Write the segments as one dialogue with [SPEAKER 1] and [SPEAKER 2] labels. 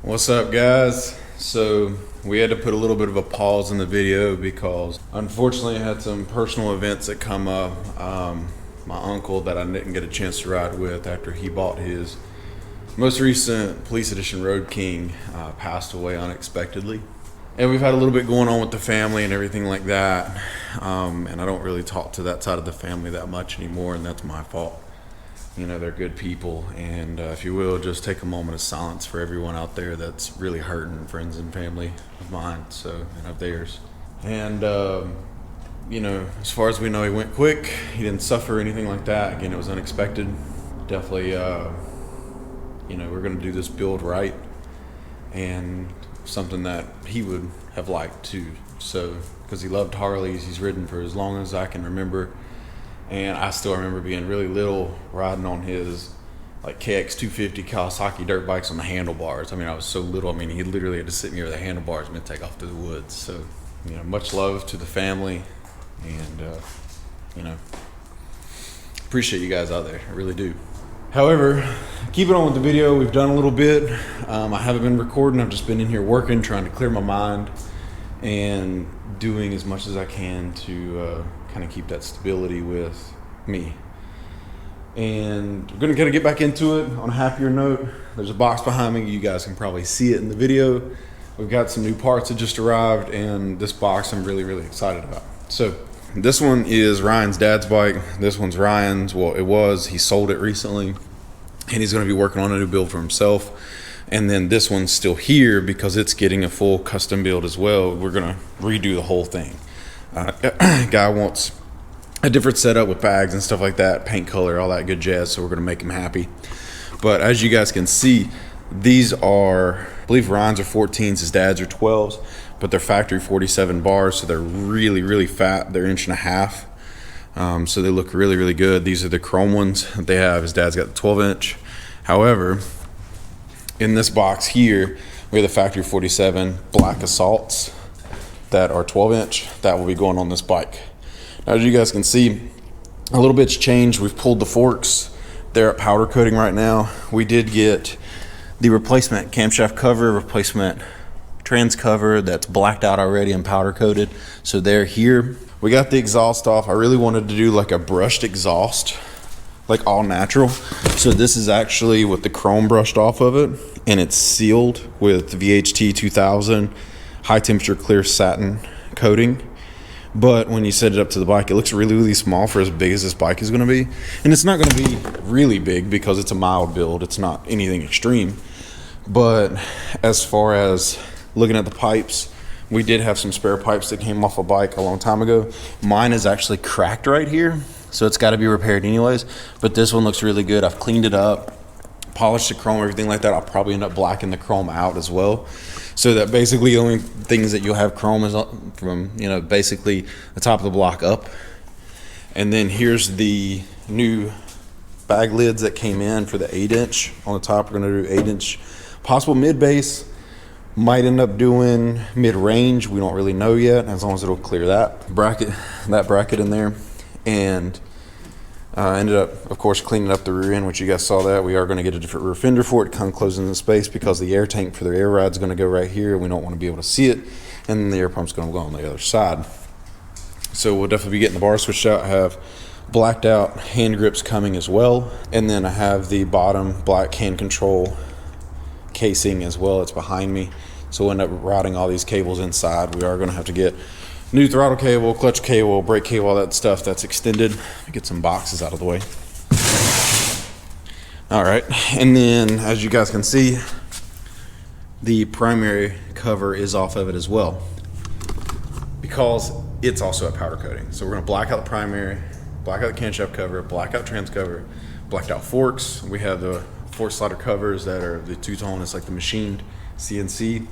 [SPEAKER 1] What's up, guys? So we had to put a little bit of a pause in the video because unfortunately I had some personal events that come up. My uncle that I didn't get a chance to ride with after he bought his most recent Police Edition Road King passed away unexpectedly. And we've had a little bit going on with the family and everything like that. And I don't really talk to that side of the family that much anymore, and that's my fault. You know, they're good people, and if you will, just take a moment of silence for everyone out there that's really hurting, friends and family of mine, and of theirs. And you know, as far as we know, he went quick. He didn't suffer anything like that. Again, it was unexpected. Definitely, you know, we're going to do this build right, and something that he would have liked to. So, because he loved Harleys, he's ridden for as long as I can remember. And I still remember being really little, riding on his like KX250 Kawasaki dirt bikes on the handlebars. I mean, I was so little. I mean, he literally had to sit near the handlebars and then take off to the woods. So, you know, much love to the family, and you know, appreciate you guys out there. I really do. However, keep it on with the video. We've done a little bit. I haven't been recording. I've just been in here working, trying to clear my mind, and doing as much as I can to kind of keep that stability with me. And we're gonna get back into it on a happier note. There's a box behind me. You guys can probably see it in the video. We've got some new parts that just arrived, and this box I'm really excited about. So this one is Ryan's dad's bike. This one's Ryan's. Well, it was. He sold it recently, and he's gonna be working on a new build for himself. And then this one's still here because it's getting a full custom build as well. We're gonna redo the whole thing. Guy wants a different setup with bags and stuff like that, paint color, all that good jazz, so we're gonna make him happy. But as you guys can see, these are, I believe Ryan's are 14s, his dad's are 12s, but they're factory 47 bars, so they're really fat. They're 1.5 inches, so they look really good. These are the chrome ones that they have. His dad's got the 12-inch. However, in this box here, we have the factory 47 black assaults that are 12-inch that will be going on this bike. Now, as you guys can see, a little bit's changed. We've pulled the forks. They're at powder coating right now. We did get the replacement camshaft cover, replacement trans cover that's blacked out already and powder coated. So they're here. We got the exhaust off. I really wanted to do like a brushed exhaust, like all natural. So this is actually with the chrome brushed off of it, and it's sealed with VHT 2000 high temperature clear satin coating. But when you set it up to the bike, it looks really small for as big as this bike is going to be. And it's not going to be really big because it's a mild build. It's not anything extreme. But as far as looking at the pipes, we did have some spare pipes that came off a bike a long time ago. Mine is actually cracked right here, so it's got to be repaired anyways. But this one looks really good. I've cleaned it up, polished the chrome, everything like that. I'll probably end up blacking the chrome out as well, so that basically the only things that you'll have chrome is from, you know, basically the top of the block up. And then here's the new bag lids that came in for the 8-inch. On the top, we're going to do 8-inch, possible mid-base. Might end up doing mid-range. We don't really know yet, as long as it'll clear that bracket in there. And ended up, of course, cleaning up the rear end, which you guys saw that. We are going to get a different rear fender for it, kind of closing the space, because the air tank for the air ride is going to go right here. We don't want to be able to see it, and then the air pump's going to go on the other side. So we'll definitely be getting the bar switched out. I have blacked out hand grips coming as well, and then I have the bottom black hand control casing as well. It's behind me, so we'll end up routing all these cables inside. We are going to have to get new throttle cable, clutch cable, brake cable, all that stuff that's extended. Get some boxes out of the way. All right, and then as you guys can see, the primary cover is off of it as well, because it's also a powder coating. So we're gonna black out the primary, black out the camshaft cover, black out trans cover, blacked out forks. We have the fork slider covers that are the two-tone. It's like the machined CNC.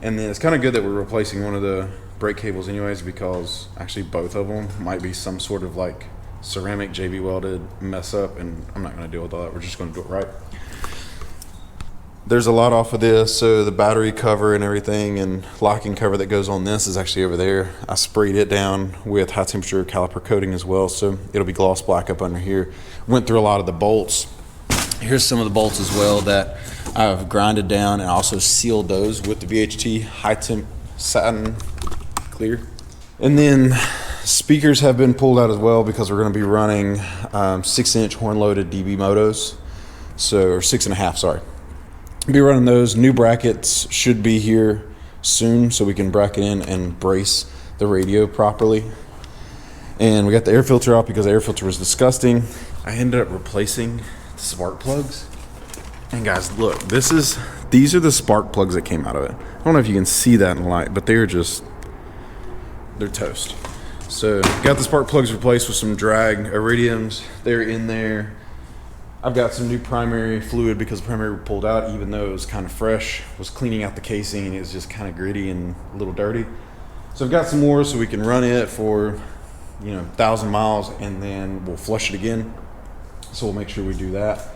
[SPEAKER 1] And then it's kind of good that we're replacing one of the brake cables anyways, because actually both of them might be some sort of like ceramic JB welded mess up, and I'm not going to deal with all that. We're just going to do it right. There's a lot off of this, so the battery cover and everything and locking cover that goes on this is actually over there. I sprayed it down with high temperature caliper coating as well, so it'll be gloss black up under here. Went through a lot of the bolts. Here's some of the bolts as well that I've grinded down and also sealed those with the VHT high temp satin clear. And then speakers have been pulled out as well because we're going to be running 6-inch horn loaded DB motos, so, or 6.5, sorry. Be running those. New brackets should be here soon so we can bracket in and brace the radio properly. And we got the air filter out because the air filter was disgusting. I ended up replacing the spark plugs. And guys, look, these are the spark plugs that came out of it. I don't know if you can see that in the light, but they're toast. So got the spark plugs replaced with some drag iridiums. They're in there. I've got some new primary fluid because the primary pulled out, even though it was kind of fresh. Was cleaning out the casing and it was just kind of gritty and a little dirty. So I've got some more so we can run it for 1,000 miles and then we'll flush it again. So we'll make sure we do that.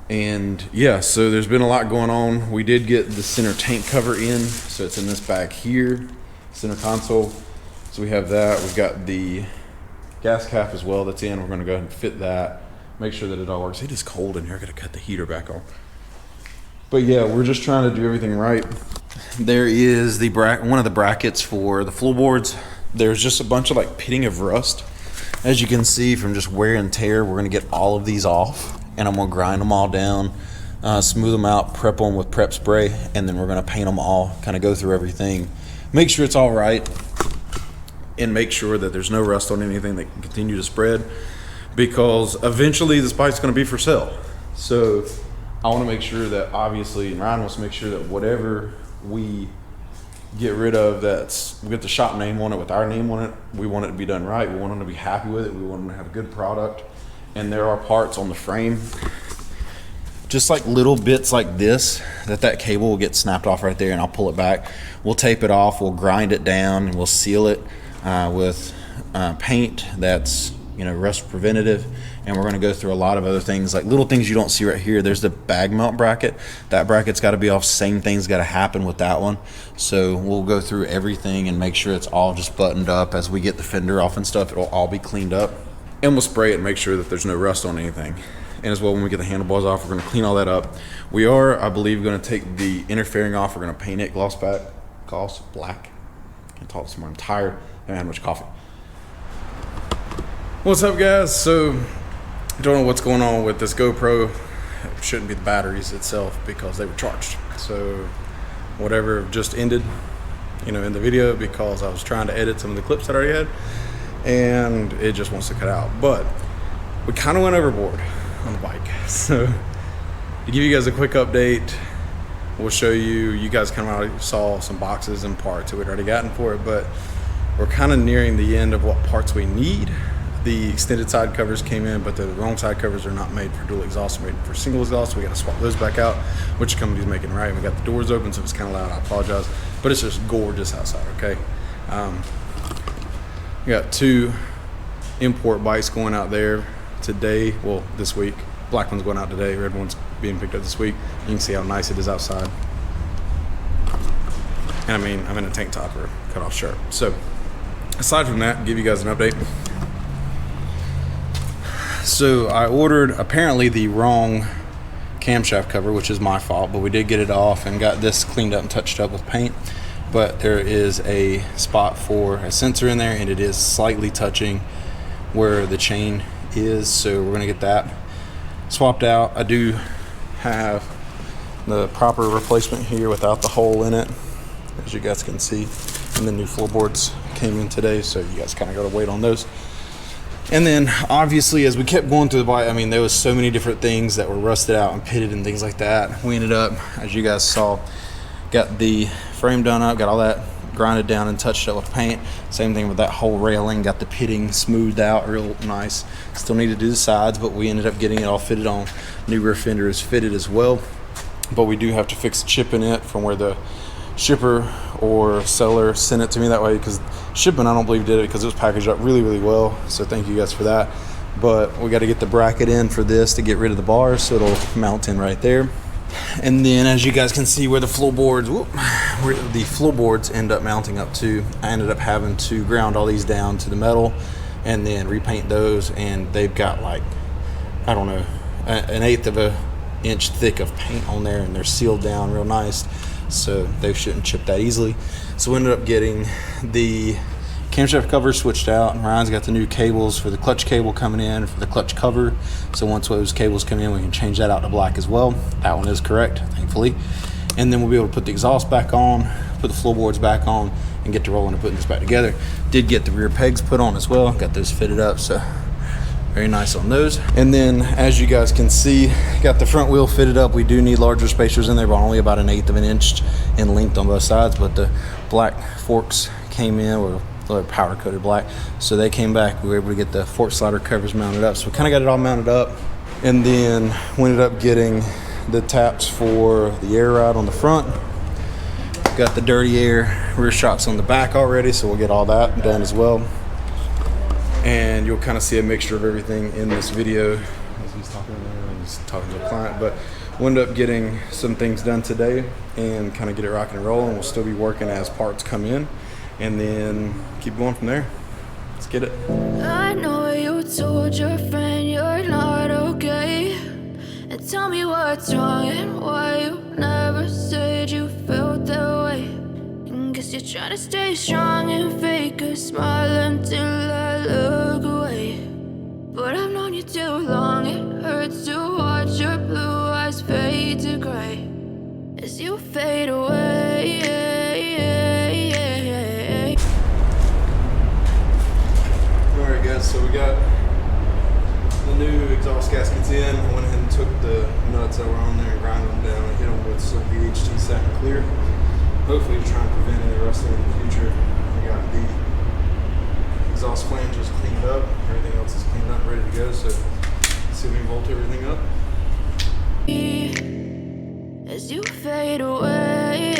[SPEAKER 1] And yeah, so there's been a lot going on. We did get the center tank cover in, so it's in this bag here, center console. So we have that. We've got the gas cap as well that's in. We're gonna go ahead and fit that. Make sure that it all works. It is cold in here. I gotta cut the heater back on. But yeah, we're just trying to do everything right. There is one of the brackets for the floorboards. There's just a bunch of like pitting of rust. As you can see from just wear and tear, we're gonna get all of these off and I'm gonna grind them all down, smooth them out, prep them with prep spray, and then we're gonna paint them all, kind of go through everything, make sure it's all right, and make sure that there's no rust on anything that can continue to spread, because eventually this bike's going to be for sale. So I want to make sure that, obviously, and Ryan wants to make sure that whatever we get rid of, we get the shop name on it with our name on it, we want it to be done right. We want them to be happy with it. We want them to have a good product. And there are parts on the frame, just like little bits like this, that cable will get snapped off right there, and I'll pull it back. We'll tape it off, we'll grind it down, and we'll seal it with paint that's rust preventative. And we're going to go through a lot of other things, like little things you don't see right here. There's the bag mount bracket. That bracket's got to be off. Same thing's got to happen with that one. So we'll go through everything and make sure it's all just buttoned up. As we get the fender off and stuff, it'll all be cleaned up, and we'll spray it and make sure that there's no rust on anything. And as well, when we get the handlebars off, we're going to clean all that up. We are, I believe, going to take the interfering off. We're going to paint it gloss black. I can't talk this morning. I'm tired. I haven't had much coffee. What's up, guys? So I don't know what's going on with this GoPro. It shouldn't be the batteries itself because they were charged. So whatever just ended, in the video, because I was trying to edit some of the clips that I already had, and it just wants to cut out. But we kind of went overboard on the bike. So to give you guys a quick update, we'll show you guys kind of already saw some boxes and parts that we'd already gotten for it, but we're kind of nearing the end of what parts we need. The extended side covers came in, but the wrong side covers are not made for dual exhaust, they're made for single exhaust. So we got to swap those back out, which the company's making right. We got the doors open, so if it's kind of loud, I apologize, but it's just gorgeous outside. Okay, we got 2 import bikes going out there today. Well, this week. Black one's going out today. Red one's being picked up this week. You can see how nice it is outside. And I mean, I'm in a tank top or cut off shirt. So aside from that, give you guys an update. So I ordered apparently the wrong camshaft cover, which is my fault, but we did get it off and got this cleaned up and touched up with paint. But there is a spot for a sensor in there, and it is slightly touching where the chain is, so we're gonna get that swapped out. I do have the proper replacement here without the hole in it, as you guys can see, and the new floorboards came in today, so you guys kind of got to wait on those. And then obviously, as we kept going through the bike, I mean, there was so many different things that were rusted out and pitted and things like that. We ended up, as you guys saw, got the frame done up, got all that grinded down and touched up with paint. Same thing with that whole railing, got the pitting smoothed out real nice. Still need to do the sides, but we ended up getting it all fitted on. New rear fender is fitted as well, but we do have to fix the chip in it from where the shipper or seller sent it to me that way, because shipping, I don't believe, did it because it was packaged up really, really well. So thank you guys for that. But we got to get the bracket in for this to get rid of the bars, so it'll mount in right there. And then, as you guys can see, where the floorboards end up mounting up to, I ended up having to ground all these down to the metal and then repaint those. And they've got, like, I don't know, an eighth of a
[SPEAKER 2] inch thick of paint on there, and they're sealed down real nice, so they shouldn't chip that easily. So we ended up getting the camshaft cover switched out, and Ryan's got the new cables for the clutch cable coming in for the clutch cover. So once those cables come in, we can change that out to black as well. That one is correct, thankfully. And then we'll be able to put the exhaust back on, put the floorboards back on, and get to rolling and putting this back together. Did get the rear pegs put on as well, got those fitted up, so very nice on those. And then as you guys can see, got the front wheel fitted up. We do need larger spacers in there, but only about 1/8 of an inch in length on both sides. But the black forks came in, or powder coated black, so they came back. We were able to get the fork slider covers mounted up, so we kind of got it all mounted up. And then we ended up getting the taps for the air ride on the front. Got the dirty air rear shocks on the back already, so we'll get all that done as well. And you'll kind of see a mixture of everything in this video as he's talking there, and he's talking to the client. But we'll end up getting some things done today and kind of get it rocking and rolling. We'll still be working as parts come in, and then keep going from there. Let's get it.
[SPEAKER 3] I know you told your friend you're not okay, and tell me what's wrong and why you never said you felt that way. And guess you're trying to stay strong and fake a smile until I look away. But I've known you too long, it hurts to watch your blue eyes fade to gray as you fade away.
[SPEAKER 2] Alright guys, so we got the new exhaust gaskets in. I went ahead and took the nuts that were on there and grinded them down and hit them with some VHT satin clear. Hopefully to try and prevent any rustling in the future. I got the exhaust flanges cleaned up. Everything else is cleaned up, ready to go. So let's see if we can bolt everything up.
[SPEAKER 3] As you fade away.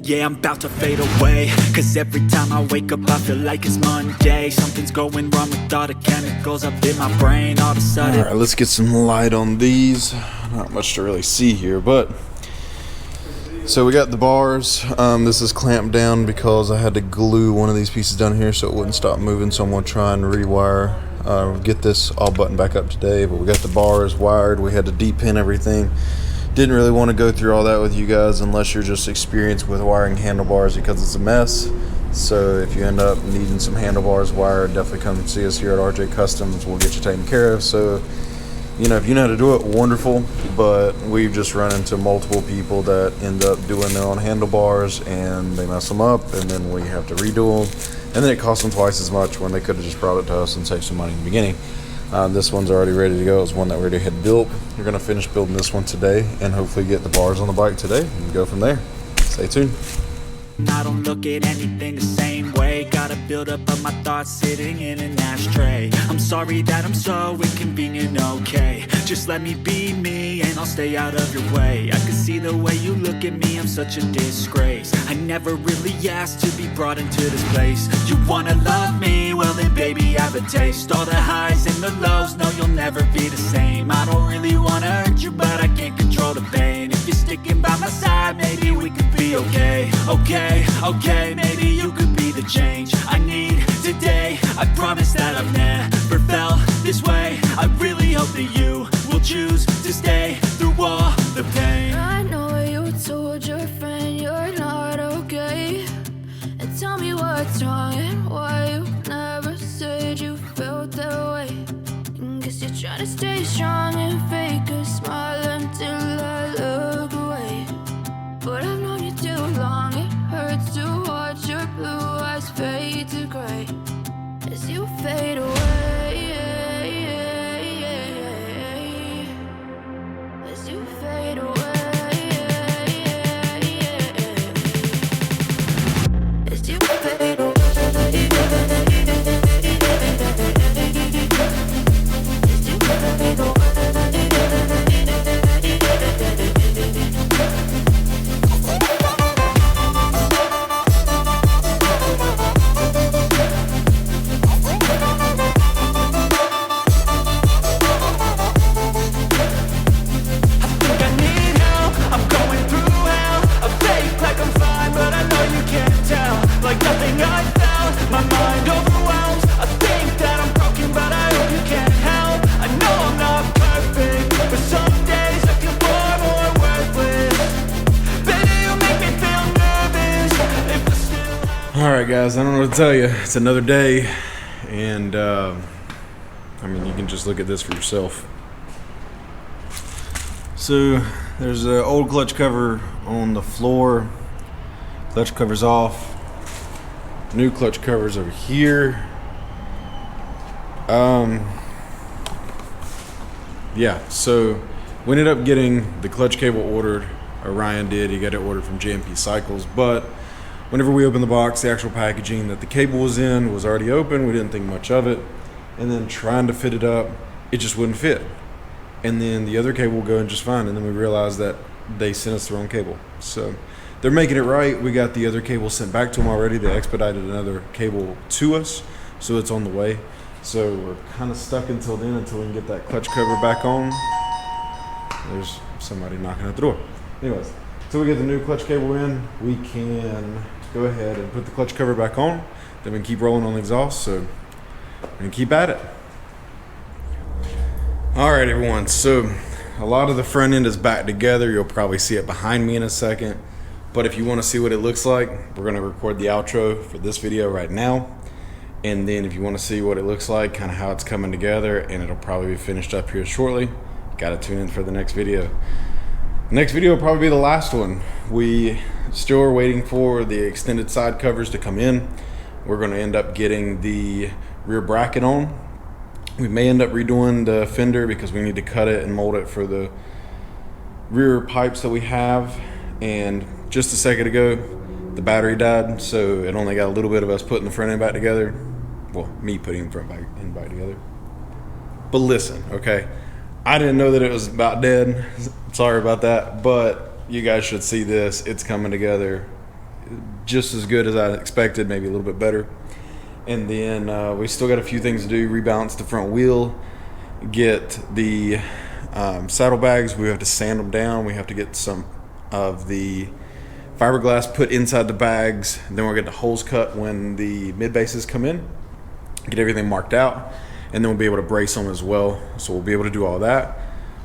[SPEAKER 4] Yeah, I'm about to fade away, cause every time I wake up I feel like it's Monday. Something's going wrong with all the chemicals up in my brain all of a sudden.
[SPEAKER 1] Alright, let's get some light on these. Not much to really see here, but so we got the bars. This is clamped down because I had to glue one of these pieces down here so it wouldn't stop moving, so I'm going to try and rewire, get this all buttoned back up today. But we got the bars wired. We had to de-pin everything. Didn't really want to go through all that with you guys unless you're just experienced with wiring handlebars, because it's a mess. So if you end up needing some handlebars wired, definitely come see us here at RJ Customs. We'll get you taken care of. So, you know, if you know how to do it, wonderful. But we've just run into multiple people that end up doing their own handlebars and they mess them up, and then we have to redo them. And then it costs them twice as much when they could have just brought it to us and saved some money in the beginning. This one's already ready to go. It was one that we already had built. We're going to finish building this one today and hopefully get the bars on the bike today and go from there. Stay tuned.
[SPEAKER 4] I don't look at anything the same way. Got a buildup of my thoughts sitting in an ashtray. I'm sorry that I'm so inconvenient, okay. Just let me be me and I'll stay out of your way. I can see the way you look at me, I'm such a disgrace. I never really asked to be brought into this place. You wanna love me? Well then baby, have a taste. All the highs and the lows, no you'll never be the same. I don't really wanna hurt you, but I can't control the pain. If you're sticking by my side, maybe we could be okay. Okay, maybe you could be the change I need today. I promise that I've never felt this way. I really hope that you will choose to stay through all the pain.
[SPEAKER 3] I know you told your friend you're not okay, and tell me what's wrong and why you never said you felt that way. And guess you're trying to stay strong and fake a smile until I look away. But I've known you too long, it hurts to watch your blue eyes fade
[SPEAKER 1] All right, guys, I don't know what to tell you. It's another day, and I mean, you can just look at this for yourself. So there's an old clutch cover on the floor. Clutch cover's off. New clutch cover's over here. Yeah, so we ended up getting the clutch cable ordered, or Ryan did. He got it ordered from JMP Cycles, but whenever we opened the box, the actual packaging that the cable was in was already open. We didn't think much of it. And then trying to fit it up, it just wouldn't fit. And then the other cable would go in just fine. And then we realized that they sent us the wrong cable. So they're making it right. We got the other cable sent back to them already. They expedited another cable to us, so it's on the way. So we're kind of stuck until then, until we can get that clutch cover back on. There's somebody knocking at the door. Anyways, until we get the new clutch cable in, we can go ahead and put the clutch cover back on. Then we can keep rolling on the exhaust, so we can keep at it. All right, everyone, so a lot of the front end is back together. You'll probably see it behind me in a second. But if you want to see what it looks like, we're going to record the outro for this video right now. And then if you want to see what it looks like, kind of how it's coming together, and it'll probably be finished up here shortly, got to tune in for the next video. The next video will probably be the last one. We still are waiting for the extended side covers to come in. We're going to end up getting the rear bracket on. We may end up redoing the fender because we need to cut it and mold it for the rear pipes that we have. And just a second ago, the battery died, so it only got a little bit of us putting the front end back together. Well, me putting the front end back together. But listen, okay, I didn't know that it was about dead. Sorry about that, but you guys should see this. It's coming together just as good as I expected, maybe a little bit better. And then we still got a few things to do. Rebalance the front wheel, get the saddlebags. We have to sand them down. We have to get some of the fiberglass put inside the bags. Then we'll get the holes cut when the mid bases come in, get everything marked out, and then we'll be able to brace them as well. So we'll be able to do all that.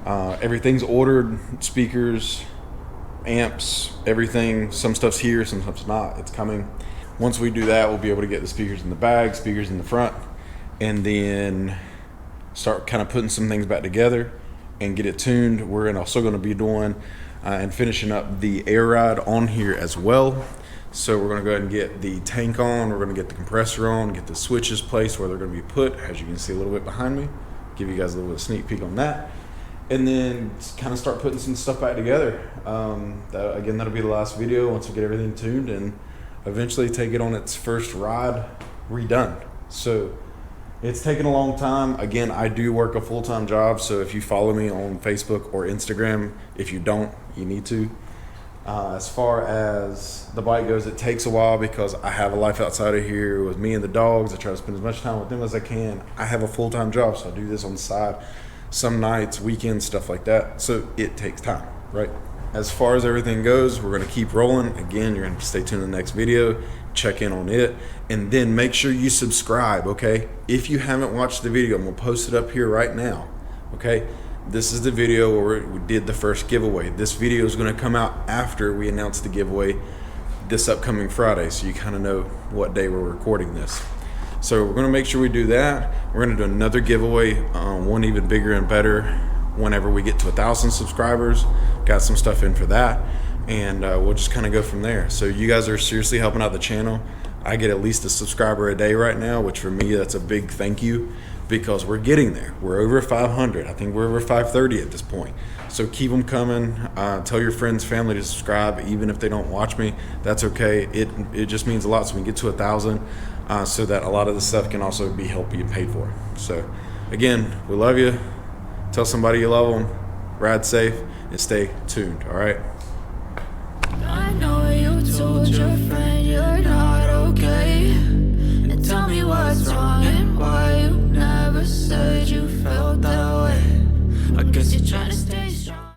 [SPEAKER 1] Everything's ordered, speakers, amps, everything. Some stuff's here, some stuff's not. It's coming. Once we do that, we'll be able to get the speakers in the bag, speakers in the front, and then start kind of putting some things back together and get it tuned. We're also going to be doing and finishing up the air ride on here as well. So we're going to go ahead and get the tank on. We're going to get the compressor on, get the switches placed where they're going to be put, as you can see a little bit behind me. Give you guys a little bit of sneak peek on that. And then kind of start putting some stuff back together. Again, that'll be the last video once we get everything tuned and eventually take it on its first ride redone. So it's taken a long time. Again, I do work a full-time job, so if you follow me on Facebook or Instagram, if you don't, you need to. As far as the bike goes, it takes a while because I have a life outside of here with me and the dogs. I try to spend as much time with them as I can. I have a full-time job, so I do this on the side, some nights, weekends, stuff like that. So it takes time, right? As far as everything goes, we're going to keep rolling. Again, you're going to stay tuned to the next video, check in on it, and then make sure you subscribe, okay? If you haven't watched the video, I'm going to post it up here right now, okay? This is the video where we did the first giveaway. This video is going to come out after we announce the giveaway this upcoming Friday, so you kind of know what day we're recording this. So we're going to make sure we do that. We're going to do another giveaway, one even bigger and better, whenever we get to 1,000 subscribers. Got some stuff in for that, and we'll just kind of go from there. So you guys are seriously helping out the channel. I get at least a subscriber a day right now, which for me, that's a big thank you, because we're getting there. We're over 500. I think we're over 530 at this point. So keep them coming. Tell your friends, family to subscribe, even if they don't watch me. That's okay. It just means a lot. So we can get to 1,000, so that a lot of the stuff can also be helped being paid for. So again, we love you. Tell somebody you love them. Ride safe and stay tuned. All right.